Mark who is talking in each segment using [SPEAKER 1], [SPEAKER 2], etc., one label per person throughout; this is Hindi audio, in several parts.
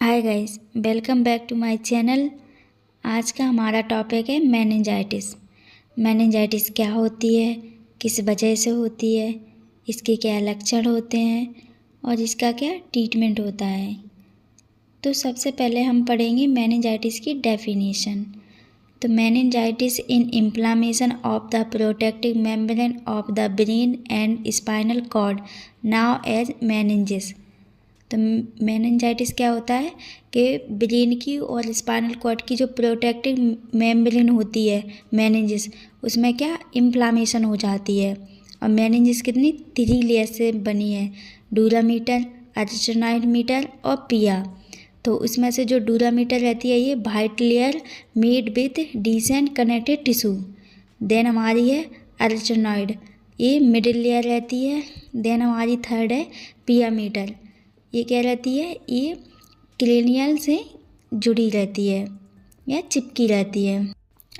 [SPEAKER 1] Hi guys, welcome back to my channel. आज का हमारा टॉपिक है मेनिंजाइटिस। मेनिंजाइटिस क्या होती है, किस वजह से होती है, इसके क्या लक्षण होते हैं और इसका क्या ट्रीटमेंट होता है। तो सबसे पहले हम पढ़ेंगे मेनिंजाइटिस की डेफिनेशन। तो meningitis in inflammation of the protective membrane of the brain and spinal cord now as meninges. तो मेनिंजाइटिस क्या होता है कि ब्रेन की और स्पाइनल कॉर्ड की जो प्रोटेक्टिव मेम्ब्रेन होती है मेनिंजिस, उसमें क्या इन्फ्लामेशन हो जाती है। और मेनिंजिस कितनी 3 लेयर से बनी है, डूरामीटर, आर्चिनोइड मीटर और पिया। तो उसमें से जो डूरामीटर रहती है ये white layer made with decent connected tissue. Then हमारी है आर्चिनोइड, ये मिडिल लेयर रहती है। देन हमारी थर्ड है पिया मीटर, ये क्या रहती है, ये क्रेनियल से जुड़ी रहती है या चिपकी रहती है।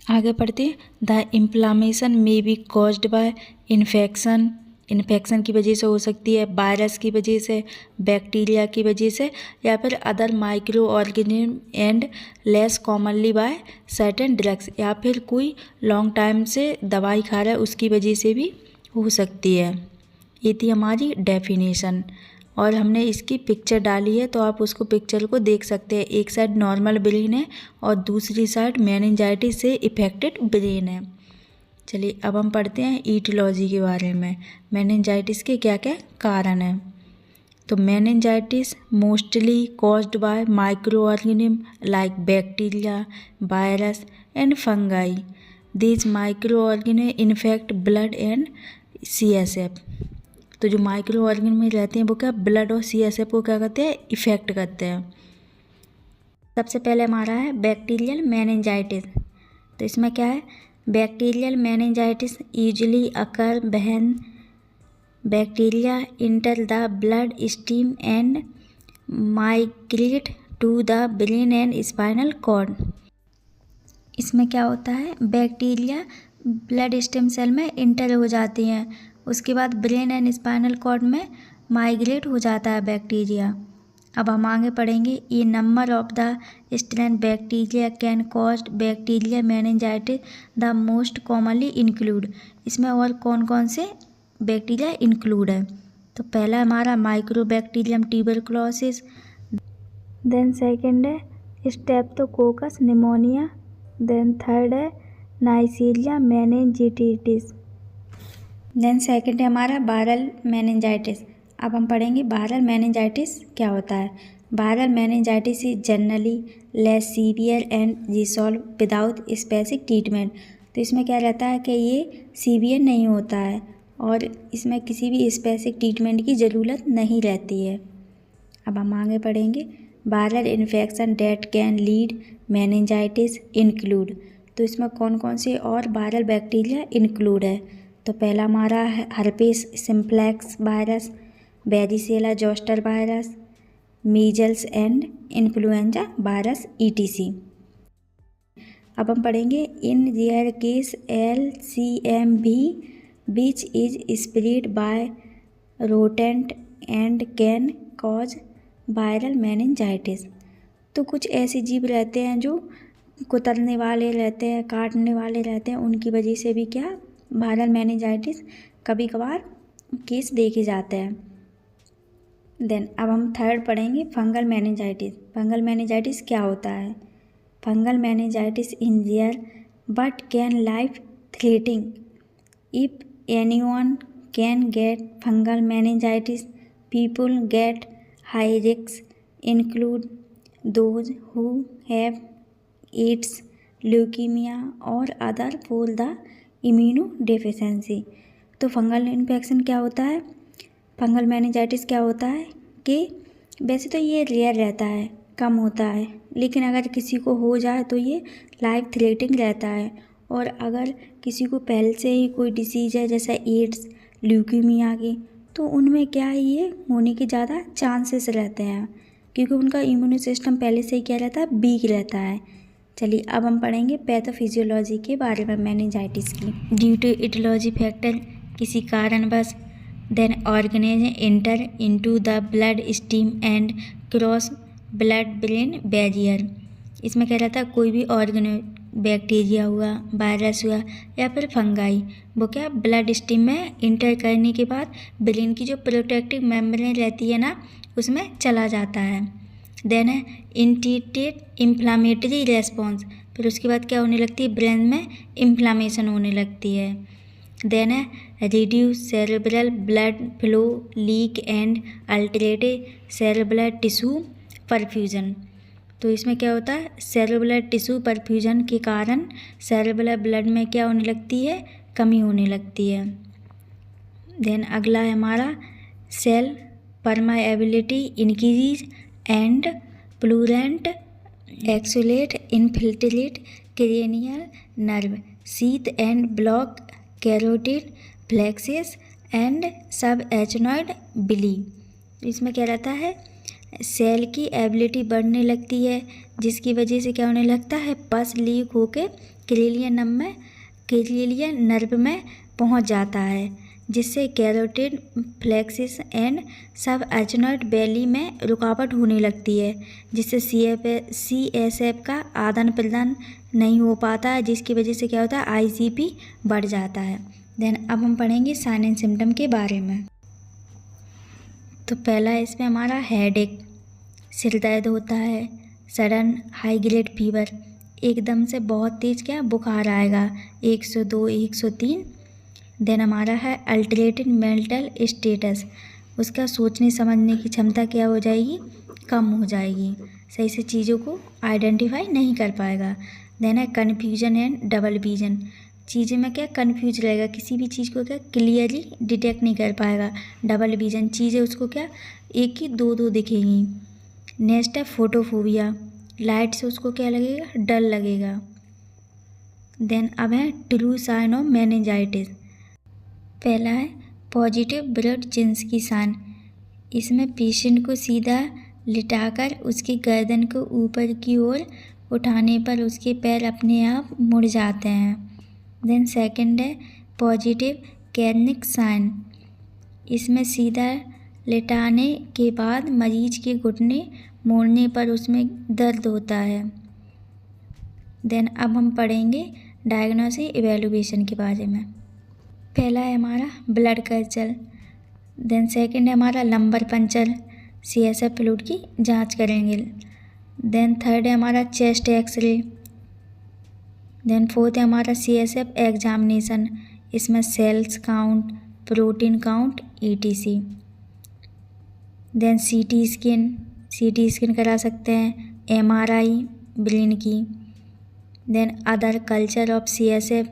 [SPEAKER 1] आगे पढ़ते हैं। The inflammation may be caused by infection की वजह से हो सकती है, वायरस की वजह से, बैक्टीरिया की वजह से, या फिर other microorganism and less commonly by certain drugs, या फिर कोई लॉन्ग टाइम से दवाई खा रहा है उसकी वजह से भी हो सकती है। ये थी हमारी डेफिनेशन और हमने इसकी पिक्चर डाली है, तो आप उसको पिक्चर को देख सकते हैं। एक साइड नॉर्मल ब्रेन है और दूसरी साइड मेनिंजाइटिस से इफेक्टेड ब्रेन है। चलिए अब हम पढ़ते हैं ईटियोलॉजी के बारे में। मेनिंजाइटिस के क्या क्या कारण हैं। तो meningitis mostly caused by micro organism like bacteria, virus and fungi. These micro organism infect blood and CSF। तो जो माइक्रो ऑर्गेनिज्म में रहते हैं वो क्या ब्लड और CSF को क्या करते हैं, इफेक्ट करते हैं। सबसे पहले हमारा है बैक्टीरियल मेनिंजाइटिस। तो इसमें क्या है, bacterial meningitis usually occur when bacteria enter the blood stream and migrate to the brain and spinal cord. इसमें क्या होता है, बैक्टीरिया ब्लड स्टेम सेल में इंटर हो जाती हैं, उसके बाद ब्रेन एंड स्पाइनल कॉर्ड में माइग्रेट हो जाता है बैक्टीरिया। अब हम आगे पढ़ेंगे। ये number of the strain bacteria can cause bacteria meningitis the most commonly include. इसमें और कौन कौन से बैक्टीरिया इंक्लूड है। तो पहला हमारा माइक्रोबैक्टीरियम ट्यूबरकुलोसिस, देन सेकेंड है स्ट्रेप्टोकोकस निमोनिया, देन थर्ड है नाइसीरिया मेनिंजिटिस, देन सेकेंड है हमारा वायरल मेनिंजाइटिस। अब हम पढ़ेंगे वायरल मेनिंजाइटिस क्या होता है। Viral meningitis is generally less severe and resolve without specific treatment. तो इसमें क्या रहता है कि ये सीवियर नहीं होता है और इसमें किसी भी स्पेसिफिक ट्रीटमेंट की ज़रूरत नहीं रहती है। अब हम आगे पढ़ेंगे। Viral infection date can lead meningitis include. तो इसमें कौन कौन से और वायरल बैक्टीरिया इंक्लूड है। तो पहला हमारा है herpes simplex virus, varicella zoster virus, measles and influenza virus ETC। अब हम पढ़ेंगे in rare case LCMV which is spread by rodent and can cause viral meningitis. तो कुछ ऐसे जीव रहते हैं जो कुतरने वाले रहते हैं, काटने वाले रहते हैं, उनकी वजह से भी क्या वायरल मेनिंजाइटिस कभी कभार केस देखे जाते हैं। देन अब हम थर्ड पढ़ेंगे फंगल मेनिंजाइटिस। फंगल मेनिंजाइटिस क्या होता है। Fungal meningitis in rare but can life threatening. If anyone can get fungal meningitis, people get high risk include those who have AIDS, leukaemia और other for the immunodeficiency. तो फंगल इन्फेक्शन क्या होता है, फंगल मेनिंजाइटिस क्या होता है कि वैसे तो ये रेयर रहता है, कम होता है, लेकिन अगर किसी को हो जाए तो ये लाइफ थ्रेटनिंग रहता है। और अगर किसी को पहले से ही कोई डिसीज़ है जैसे एड्स, ल्यूकीमिया की, तो उनमें क्या है ये होने के ज़्यादा चांसेस रहते हैं क्योंकि उनका इम्यूनो सिस्टम पहले से ही क्या रहता है, वीक रहता है। चलिए अब हम पढ़ेंगे पैथोफिजियोलॉजी के बारे में मेनिंजाइटिस की। ड्यू टू इटियोलॉजी फैक्टर, किसी कारणवश, then organism enter into the blood stream and cross blood brain barrier. इसमें कह रहा था कोई भी ऑर्गेनो, बैक्टीरिया हुआ, वायरस हुआ या फिर फंगाई, वो क्या ब्लड स्ट्रीम में इंटर करने के बाद ब्रेन की जो प्रोटेक्टिव मेम्ब्रेन रहती है ना, उसमें चला जाता है। देन है इंटीटेड इन्फ्लामेटरी रेस्पॉन्स, फिर उसके बाद क्या होने लगती है, ब्रेन में इन्फ्लामेशन होने लगती है। देन है reduce cerebral blood flow leak and altered cerebral tissue perfusion. तो इसमें क्या होता है, सेरेब्रल टिश्यू परफ्यूजन के कारण सेरेब्रल ब्लड में क्या होने लगती है, कमी होने लगती है। देन अगला है हमारा cell permeability increase and purulent exudate infiltrate cranial nerve sheath and block carotid plexuses and subarachnoid बिली। इसमें क्या रहता है, सेल की एबिलिटी बढ़ने लगती है, जिसकी वजह से क्या होने लगता है, पस लीक होके क्रेनियल नर्व में पहुंच जाता है, जिससे कैरोटिड फ्लेक्सिस एंड सब एचनॉइड बैली में रुकावट होने लगती है, जिससे CSF का आदान प्रदान नहीं हो पाता है, जिसकी वजह से क्या होता है, ICP बढ़ जाता है। देन अब हम पढ़ेंगे साइन एंड सिम्टम के बारे में। तो पहला इसमें हमारा हेडेक, सिर दर्द होता है, सडन हाई ग्रेड फीवर, एकदम से बहुत तेज़ क्या बुखार आएगा, 102 103। देन हमारा है अल्टरेटेड मेंटल स्टेटस, उसका सोचने समझने की क्षमता क्या हो जाएगी, कम हो जाएगी, सही से चीज़ों को आइडेंटिफाई नहीं कर पाएगा। देन है कन्फ्यूजन एंड डबल विजन, चीज़ें में क्या कन्फ्यूज रहेगा, किसी भी चीज़ को क्या क्लियरली डिटेक्ट नहीं कर पाएगा। डबल विजन, चीज़ें उसको क्या एक ही दो दो दिखेंगी। नेक्स्ट है फोटोफोबिया, लाइट से उसको क्या लगेगा, डर लगेगा। देन अब है ट्रू साइन ऑफ मेनिंजाइटिस। पहला है पॉजिटिव ब्लड जीन्स की साइन, इसमें पेशेंट को सीधा लिटाकर उसकी गर्दन को ऊपर की ओर उठाने पर उसके पैर अपने आप मुड़ जाते हैं। देन सेकंड है पॉजिटिव कैनिक साइन, इसमें सीधा लेटाने के बाद मरीज के घुटने मोड़ने पर उसमें दर्द होता है। देन अब हम पढ़ेंगे डायग्नोसिस इवैल्यूएशन के बारे में। पहला है हमारा ब्लड कल्चर, देन सेकंड है हमारा लंबर पंचर, CSF फ्लूइड की जांच करेंगे। देन थर्ड है हमारा चेस्ट एक्सरे। देन फोर्थ है हमारा CSF एग्जामिनेशन, इसमें cells count, protein count ETC। Then CT scan करा सकते हैं, MRI ब्रेन की। Then other culture of CSF,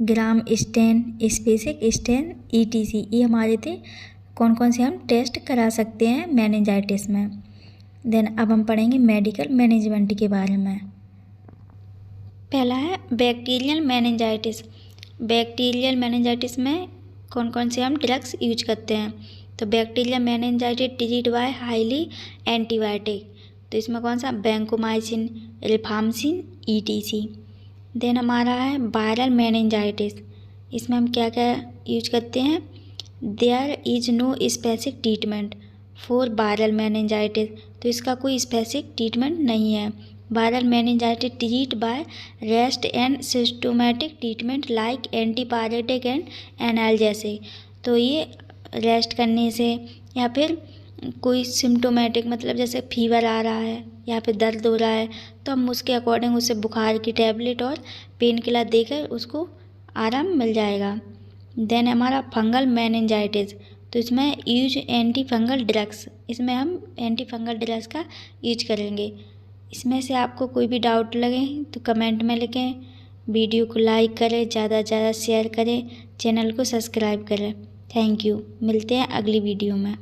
[SPEAKER 1] gram stain, specific stain ETC, ये हमारे थे कौन कौन से हम टेस्ट करा सकते हैं मेनिंजाइटिस में। देन अब हम पढ़ेंगे मेडिकल मैनेजमेंट के बारे में। पहला है बैक्टीरियल मेनिंजाइटिस। बैक्टीरियल मेनिंजाइटिस में कौन कौन से हम ड्रग्स यूज करते हैं, तो bacterial meningitis treat by highly antibiotic, तो इसमें कौन सा, वैंकोमाइसिन, रिफाम्सिन ETC। देन हमारा है वायरल मेनिंजाइटिस, इसमें हम क्या क्या यूज करते हैं, there is no specific treatment for viral meningitis, तो इसका कोई स्पेसिफिक ट्रीटमेंट नहीं है। Viral meningitis treat by rest and symptomatic treatment like antipyretic and analgesic, तो ये रेस्ट करने से या फिर कोई सिम्टोमेटिक, मतलब जैसे फीवर आ रहा है या फिर दर्द हो रहा है, तो हम उसके अकॉर्डिंग उसे बुखार की टैबलेट और पेन किलर देकर उसको आराम मिल जाएगा। देन हमारा फंगल मेनिंजाइटिस, तो इसमें यूज एंटी फंगल ड्रग्स, इसमें हम एंटी फंगल ड्रग्स का यूज करेंगे। इसमें से आपको कोई भी डाउट लगे तो कमेंट में लिखें, वीडियो को लाइक करें, ज़्यादा से ज़्यादा शेयर करें, चैनल को सब्सक्राइब करें। थैंक यू, मिलते हैं अगली वीडियो में।